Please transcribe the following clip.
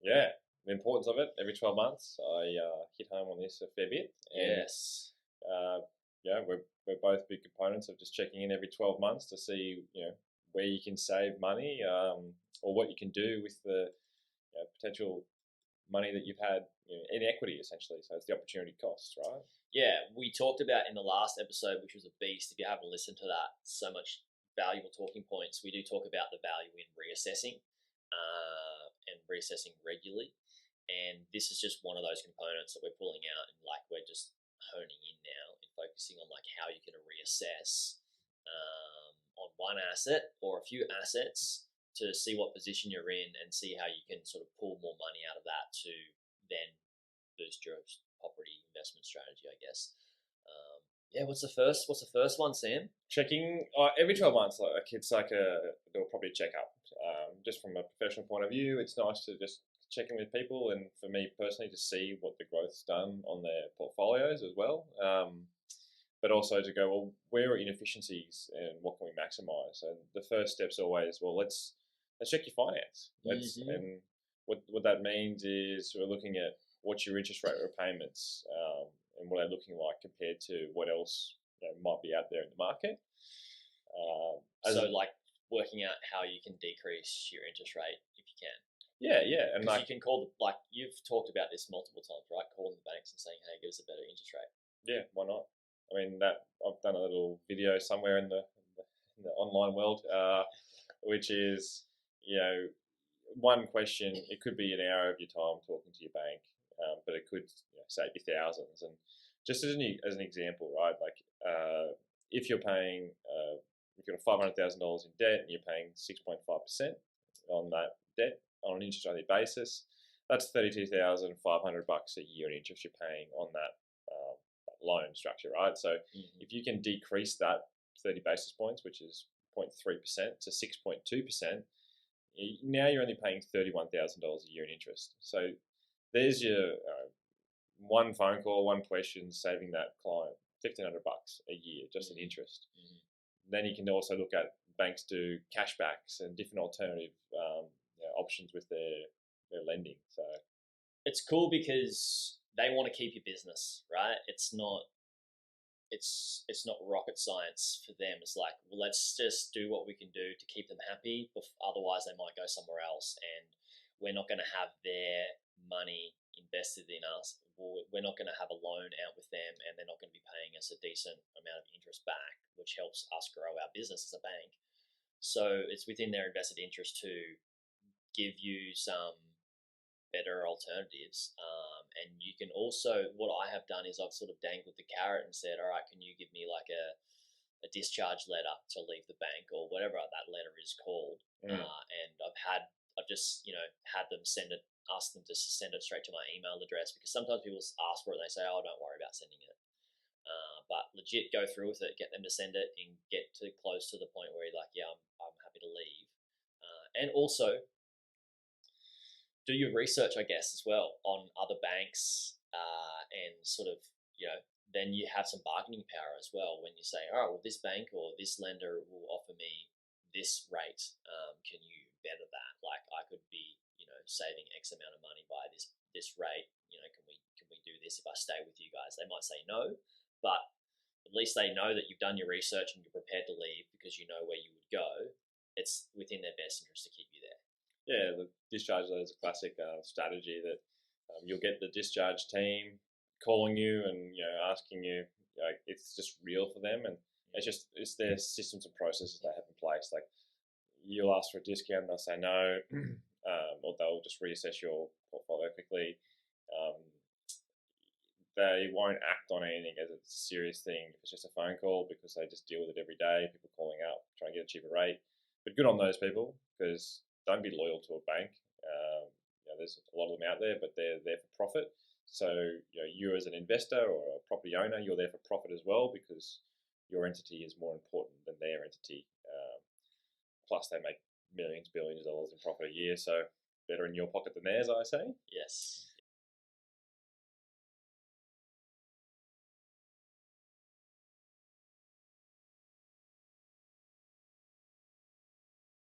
Yeah, the importance of it every 12 months. I hit home on this a fair bit. And, Yes. yeah, we're both big components of just checking in every 12 months to see, where you can save money, or what you can do with the potential money that you've had in equity, essentially. So it's the opportunity cost, right? Yeah, we talked about in the last episode, which was a beast. If you haven't listened to that, so much valuable talking points. We do talk about the value in reassessing and reassessing regularly. And this is just one of those components that we're pulling out and like we're just honing in now and focusing on like how you can reassess on one asset or a few assets to see what position you're in and see how you can sort of pull more money out of that to then boost your property investment strategy, I guess. Yeah, what's the first one, Sam? Checking every 12 months, like it's like do a property checkup. Just from a professional point of view, it's nice to just check in with people, and for me personally, to see what the growth's done on their portfolios as well. But also to go, well, where are inefficiencies and what can we maximize? And the first step's always, well, let's check your finance. And what that means is we're looking at what's your interest rate repayments, and what they're looking like compared to what else might be out there in the market. So like working out how you can decrease your interest rate if you can. Yeah, and like you can call you've talked about this multiple times, right? Calling the banks and saying, "Hey, give us a better interest rate." Yeah, why not? I mean, that I've done a little video somewhere in the online world, which is one question. It could be an hour of your time talking to your bank, but it could save you thousands. And just as an example, right? Like if you're paying, if you've got $500,000 in debt and you're paying 6.5% on that debt on an interest only basis, that's $32,500 a year in interest you're paying on that loan structure, right? So if you can decrease that 30 basis points, which is 0.3% to 6.2%, now you're only paying $31,000 a year in interest. So there's your one phone call, one question, saving that client $1,500 a year just in interest. Then you can also look at banks do cashbacks and different alternative options with their lending. So it's cool because they want to keep your business, right? It's not rocket science for them. It's like, well, let's just do what we can do to keep them happy. Otherwise, they might go somewhere else, and we're not going to have their money invested in us. We're not going to have a loan out with them, and they're not going to be paying us a decent amount of interest back, which helps us grow our business as a bank. So it's within their invested interest to give you some better alternatives. And you can also, what I have done is I've sort of dangled the carrot and said, all right, can you give me like a discharge letter to leave the bank or whatever that letter is called? And I've just had them ask them to send it straight to my email address, because sometimes people ask for it and they say, oh, don't worry about sending it. But legit go through with it, get them to send it, and get to close to the point where you're like, yeah, I'm happy to leave. And also do your research, I guess, as well on other banks, and sort of, then you have some bargaining power as well when you say, all right, well, this bank or this lender will offer me this rate. Can you better that? Like, I could be, saving X amount of money by this rate. Can we do this if I stay with you guys? They might say no, but at least they know that you've done your research and you're prepared to leave because you know where you would go. It's within their best interest to keep you there. Yeah, the discharge letter is a classic strategy that you'll get the discharge team calling you and asking you. It's just real for them, and it's their systems and processes they have in place. Like you'll ask for a discount, they'll say no, or they'll just reassess your portfolio quickly. They won't act on anything as a serious thing if it's just a phone call, because they just deal with it every day. People calling up trying to get a cheaper rate, but good on those people, because don't be loyal to a bank. There's a lot of them out there, but they're there for profit. So you as an investor or a property owner, you're there for profit as well, because your entity is more important than their entity. Plus, they make millions, billions of dollars in profit a year, so better in your pocket than theirs, I say. Yes.